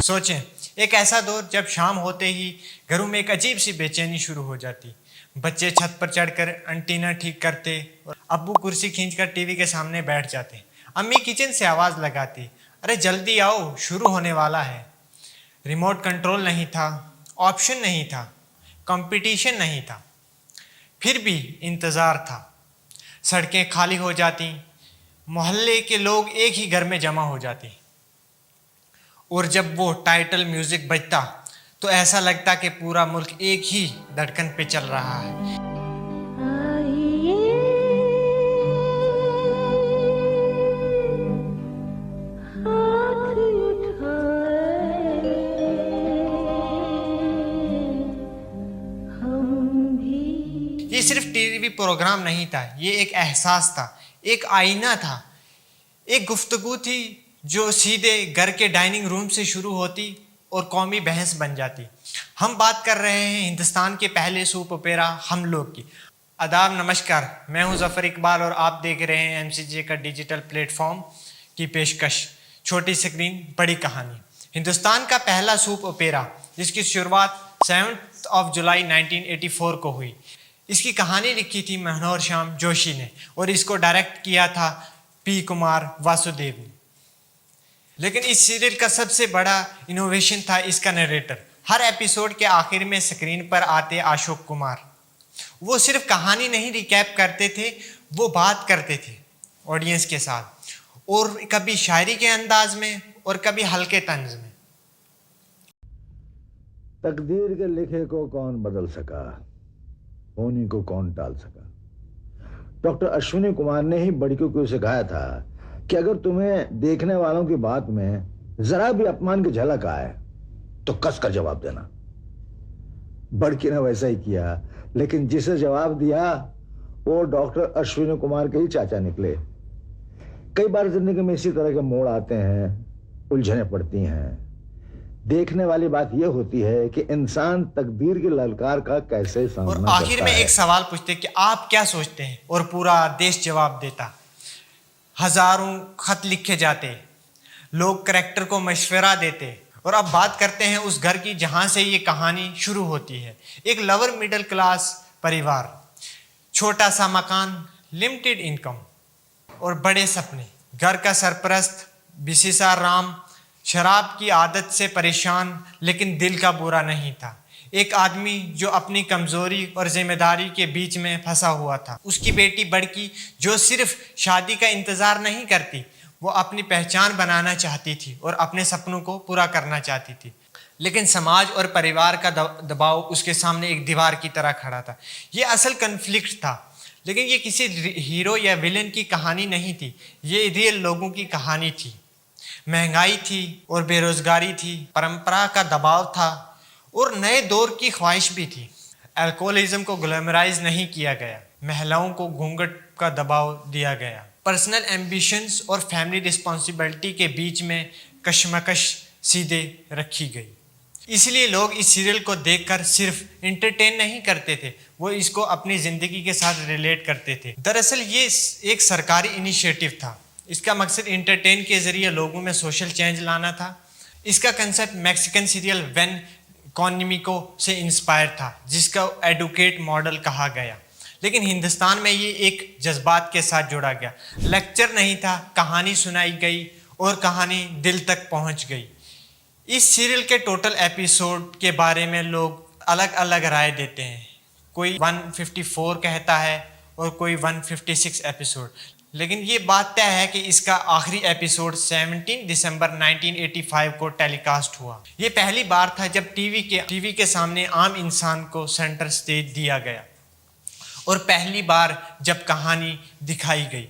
सोचें, एक ऐसा दौर जब शाम होते ही घरों में एक अजीब सी बेचैनी शुरू हो जाती। बच्चे छत पर चढ़कर एंटीना ठीक करते और अब्बू कुर्सी खींचकर टीवी के सामने बैठ जाते। अम्मी किचन से आवाज़ लगाती, अरे जल्दी आओ, शुरू होने वाला है। रिमोट कंट्रोल नहीं था, ऑप्शन नहीं था, कंपटीशन नहीं था, फिर भी इंतज़ार था। सड़कें खाली हो जाती, मोहल्ले के लोग एक ही घर में जमा हो जाते, और जब वो टाइटल म्यूजिक बजता तो ऐसा लगता कि पूरा मुल्क एक ही धड़कन पे चल रहा है। ये सिर्फ टीवी प्रोग्राम नहीं था, ये एक एहसास था, एक आईना था, एक गुफ्तगू थी जो सीधे घर के डाइनिंग रूम से शुरू होती और कौमी बहस बन जाती। हम बात कर रहे हैं हिंदुस्तान के पहले सूप ओपेरा हम लोग की। आदाब, नमस्कार, मैं हूं ज़फ़र इकबाल और आप देख रहे हैं MCJ का डिजिटल प्लेटफॉर्म की पेशकश, छोटी स्क्रीन बड़ी कहानी। हिंदुस्तान का पहला सूप ओपेरा जिसकी शुरुआत 7 जुलाई 1984 को हुई। इसकी कहानी लिखी थी मनोहर श्याम जोशी ने और इसको डायरेक्ट किया था P. कुमार वासुदेव ने। लेकिन इस सीरियल का सबसे बड़ा इनोवेशन था इसका नरेटर। हर एपिसोड के आखिर में स्क्रीन पर आते अशोक कुमार। वो सिर्फ कहानी नहीं रिकैप करते थे, वो बात करते थे ऑडियंस के साथ, और कभी शायरी के अंदाज में और कभी हल्के तंज में। तकदीर के लिखे को कौन बदल सका, होनी को कौन टाल सका। डॉक्टर अश्विनी कुमार ने ही बड़कियों को सिखाया था कि अगर तुम्हें देखने वालों की बात में जरा भी अपमान की झलक आए तो कस कर जवाब देना। बड़की ने वैसा ही किया, लेकिन जिसे जवाब दिया वो डॉक्टर अश्विनी कुमार के ही चाचा निकले। कई बार जिंदगी में इसी तरह के मोड़ आते हैं, उलझनें पड़ती हैं। देखने वाली बात यह होती है कि इंसान तकदीर की ललकार का कैसे सामना करता है। और आखिर में एक सवाल पूछते कि आप क्या सोचते हैं, और पूरा देश जवाब देता। हजारों खत लिखे जाते, लोग करैक्टर को मशवरा देते, और अब बात करते हैं उस घर की जहां से ये कहानी शुरू होती है। एक लोअर मिडिल क्लास परिवार, छोटा सा मकान, लिमिटेड इनकम और बड़े सपने। घर का सरपरस्त बिसिसा राम शराब की आदत से परेशान लेकिन दिल का बुरा नहीं था। एक आदमी जो अपनी कमजोरी और जिम्मेदारी के बीच में फंसा हुआ था। उसकी बेटी बड़की जो सिर्फ शादी का इंतजार नहीं करती, वो अपनी पहचान बनाना चाहती थी और अपने सपनों को पूरा करना चाहती थी। लेकिन समाज और परिवार का दबाव उसके सामने एक दीवार की तरह खड़ा था। ये असल कन्फ्लिक्ट था, लेकिन ये किसी हीरो या विलेन की कहानी नहीं थी, ये रियल लोगों की कहानी थी। महंगाई थी और बेरोजगारी थी, परंपरा का दबाव था और नए दौर की ख्वाहिश भी थी। अल्कोहलिज्म को ग्लैमराइज नहीं किया गया, महिलाओं को घूंघट का दबाव दिया गया। पर्सनल एम्बिशंस और फैमिली रिस्पॉन्सिबिलिटी के बीच में कशमकश सीधे रखी गई। इसलिए लोग इस सीरियल को देखकर सिर्फ एंटरटेन नहीं करते थे, वो इसको अपनी ज़िंदगी के साथ रिलेट करते थे। दरअसल ये एक सरकारी इनिशिएटिव था। इसका मकसद एंटरटेन के ज़रिए लोगों में सोशल चेंज लाना था। इसका कंसेप्ट मैक्सिकन सीरियल वेन कॉनिमिको से इंस्पायर था, जिसका एडुकेट मॉडल कहा गया। लेकिन हिंदुस्तान में ये एक जज्बात के साथ जोड़ा गया। लेक्चर नहीं था, कहानी सुनाई गई और कहानी दिल तक पहुंच गई। इस सीरियल के टोटल एपिसोड के बारे में लोग अलग अलग राय देते हैं। कोई 154 कहता है और कोई 156 एपिसोड। लेकिन ये बात तय है कि इसका आखिरी एपिसोड 17 दिसंबर 1985 को टेलीकास्ट हुआ। ये पहली बार था जब टीवी के सामने आम इंसान को सेंटर स्टेज दिया गया, और पहली बार जब कहानी दिखाई गई,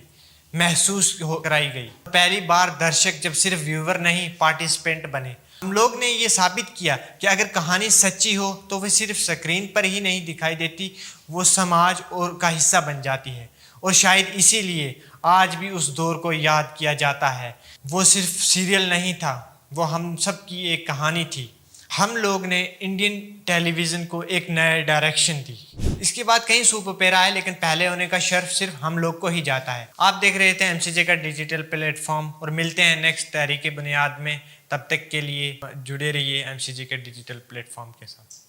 महसूस कराई गई। पहली बार दर्शक जब सिर्फ व्यूअर नहीं, पार्टिसिपेंट बने। हम लोग ने ये साबित किया कि अगर कहानी सच्ची हो तो वह सिर्फ स्क्रीन पर ही नहीं दिखाई देती, वो समाज और का हिस्सा बन जाती है। और शायद इसीलिए आज भी उस दौर को याद किया जाता है। वो सिर्फ सीरियल नहीं था, वो हम सब की एक कहानी थी। हम लोग ने इंडियन टेलीविज़न को एक नया डायरेक्शन दी। इसके बाद कई सूप ओपेरा है, लेकिन पहले होने का शर्फ सिर्फ हम लोग को ही जाता है। आप देख रहे थे MCJ का डिजिटल प्लेटफॉर्म, और मिलते हैं नेक्स्ट तहरीक बुनियाद में। तब तक के लिए जुड़े रहिए एमसीजी के डिजिटल प्लेटफॉर्म के साथ।